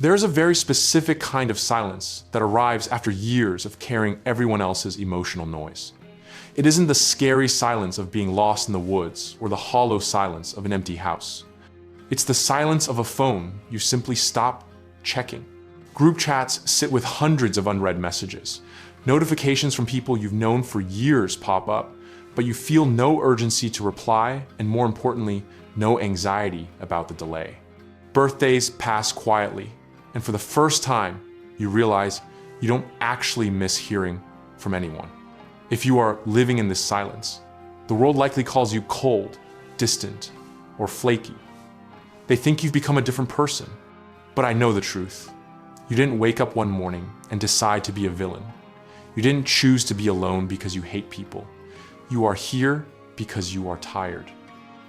There's a very specific kind of silence that arrives after years of carrying everyone else's emotional noise. It isn't the scary silence of being lost in the woods or the hollow silence of an empty house. It's the silence of a phone you simply stop checking. Group chats sit with hundreds of unread messages. Notifications from people you've known for years pop up, but you feel no urgency to reply, and more importantly, no anxiety about the delay. Birthdays pass quietly, and for the first time, you realize you don't actually miss hearing from anyone. If you are living in this silence, the world likely calls you cold, distant, or flaky. They think you've become a different person. But I know the truth. You didn't wake up one morning and decide to be a villain. You didn't choose to be alone because you hate people. You are here because you are tired.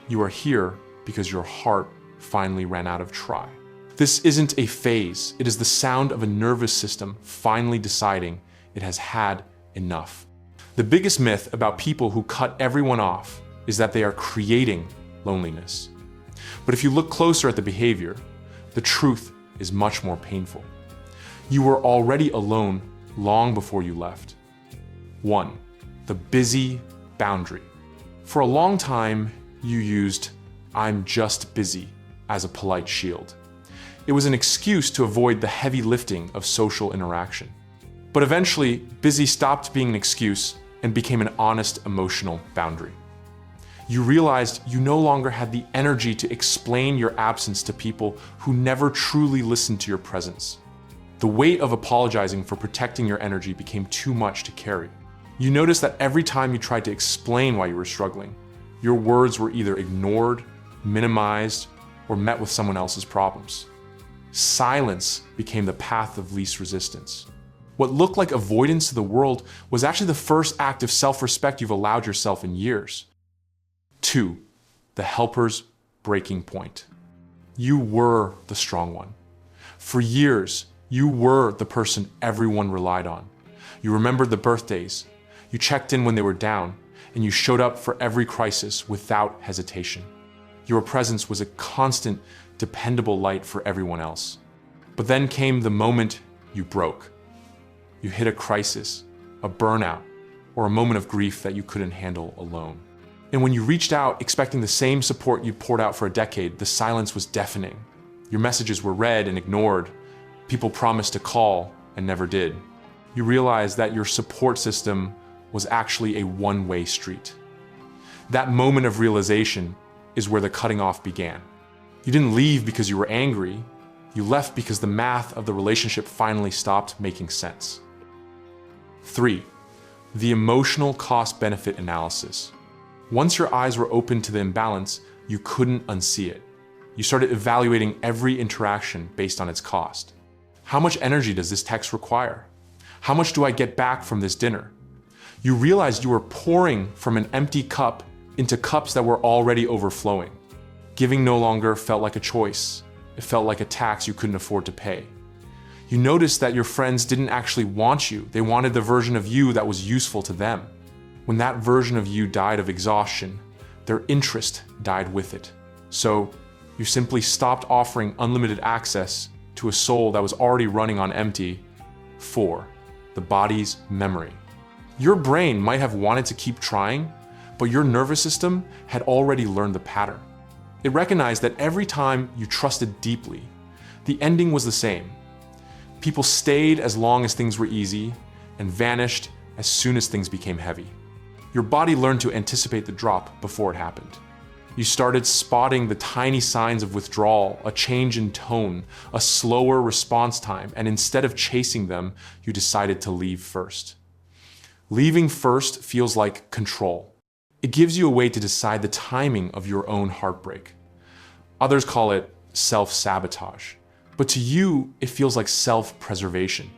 You are here because your heart finally ran out of try. This isn't a phase. It is the sound of a nervous system finally deciding it has had enough. The biggest myth about people who cut everyone off is that they are creating loneliness. But if you look closer at the behavior, the truth is much more painful. You were already alone long before you left. 1. The busy boundary. For a long time, you used "I'm just busy" as a polite shield. It was an excuse to avoid the heavy lifting of social interaction. But eventually, busy stopped being an excuse and became an honest emotional boundary. You realized you no longer had the energy to explain your absence to people who never truly listened to your presence. The weight of apologizing for protecting your energy became too much to carry. You noticed that every time you tried to explain why you were struggling, your words were either ignored, minimized, or met with someone else's problems. Silence became the path of least resistance. What looked like avoidance to the world was actually the first act of self-respect you've allowed yourself in years. 2. The helper's breaking point. You were the strong one. For years, you were the person everyone relied on. You remembered the birthdays, you checked in when they were down, and you showed up for every crisis without hesitation. Your presence was a constant, dependable light for everyone else. But then came the moment you broke. You hit a crisis, a burnout, or a moment of grief that you couldn't handle alone. And when you reached out expecting the same support you'd poured out for a decade, the silence was deafening. Your messages were read and ignored. People promised to call and never did. You realized that your support system was actually a one-way street. That moment of realization is where the cutting off began. You didn't leave because you were angry. You left because the math of the relationship finally stopped making sense. 3. The emotional cost-benefit analysis. Once your eyes were open to the imbalance, you couldn't unsee it. You started evaluating every interaction based on its cost. How much energy does this text require? How much do I get back from this dinner? You realized you were pouring from an empty cup into cups that were already overflowing. Giving no longer felt like a choice. It felt like a tax you couldn't afford to pay. You noticed that your friends didn't actually want you. They wanted the version of you that was useful to them. When that version of you died of exhaustion, their interest died with it. So you simply stopped offering unlimited access to a soul that was already running on empty. 4. The body's memory. Your brain might have wanted to keep trying, but your nervous system had already learned the pattern. It recognized that every time you trusted deeply, the ending was the same. People stayed as long as things were easy and vanished as soon as things became heavy. Your body learned to anticipate the drop before it happened. You started spotting the tiny signs of withdrawal, a change in tone, a slower response time, and instead of chasing them, you decided to leave first. Leaving first feels like control. It gives you a way to decide the timing of your own heartbreak. Others call it self-sabotage, but to you, it feels like self-preservation.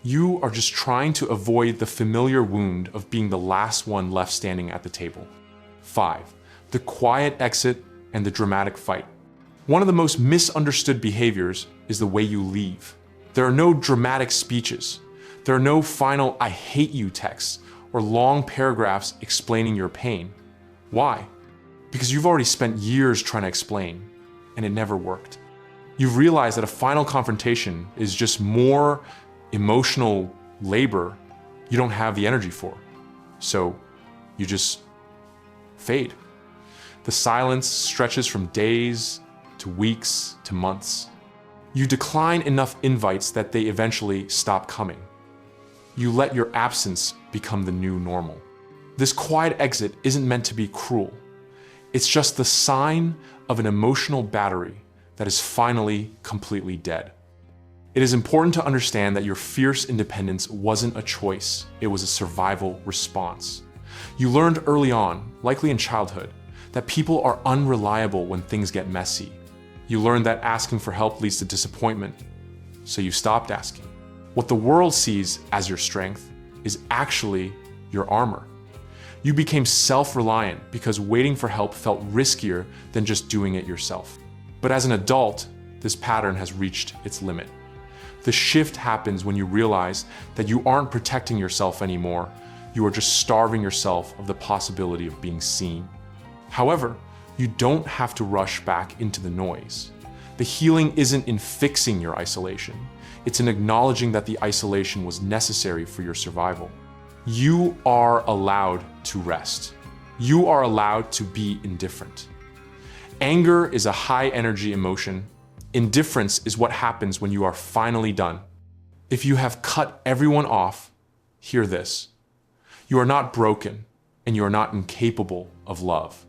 You are just trying to avoid the familiar wound of being the last one left standing at the table. 5. The quiet exit and the dramatic fight. One of the most misunderstood behaviors is the way you leave. There are no dramatic speeches. There are no final "I hate you" texts or long paragraphs explaining your pain. Why? Because you've already spent years trying to explain, and it never worked. You've realized that a final confrontation is just more emotional labor you don't have the energy for. So you just fade. The silence stretches from days to weeks to months. You decline enough invites that they eventually stop coming. You let your absence become the new normal. This quiet exit isn't meant to be cruel. It's just the sign of an emotional battery that is finally completely dead. It is important to understand that your fierce independence wasn't a choice, it was a survival response. You learned early on, likely in childhood, that people are unreliable when things get messy. You learned that asking for help leads to disappointment, so you stopped asking. What the world sees as your strength is actually your armor. You became self-reliant because waiting for help felt riskier than just doing it yourself. But as an adult, this pattern has reached its limit. The shift happens when you realize that you aren't protecting yourself anymore. You are just starving yourself of the possibility of being seen. However, you don't have to rush back into the noise. The healing isn't in fixing your isolation. It's in acknowledging that the isolation was necessary for your survival. You are allowed to rest. You are allowed to be indifferent. Anger is a high-energy emotion. Indifference is what happens when you are finally done. If you have cut everyone off, hear this. You are not broken, and you are not incapable of love.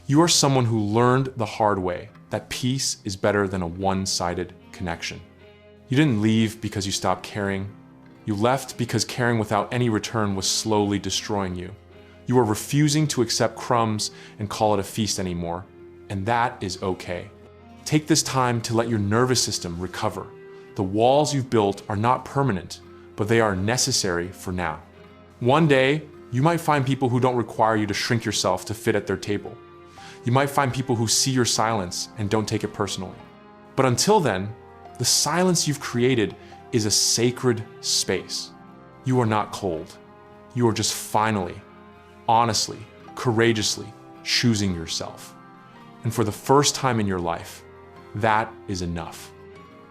You are someone who learned the hard way that peace is better than a one-sided connection. You didn't leave because you stopped caring. You left because caring without any return was slowly destroying you. You are refusing to accept crumbs and call it a feast anymore, and that is okay. Take this time to let your nervous system recover. The walls you've built are not permanent, but they are necessary for now. One day, you might find people who don't require you to shrink yourself to fit at their table. You might find people who see your silence and don't take it personally. But until then, the silence you've created is a sacred space. You are not cold. You are just finally, honestly, courageously choosing yourself. And for the first time in your life, that is enough.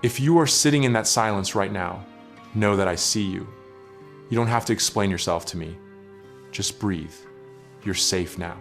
If you are sitting in that silence right now, know that I see you. You don't have to explain yourself to me. Just breathe. You're safe now.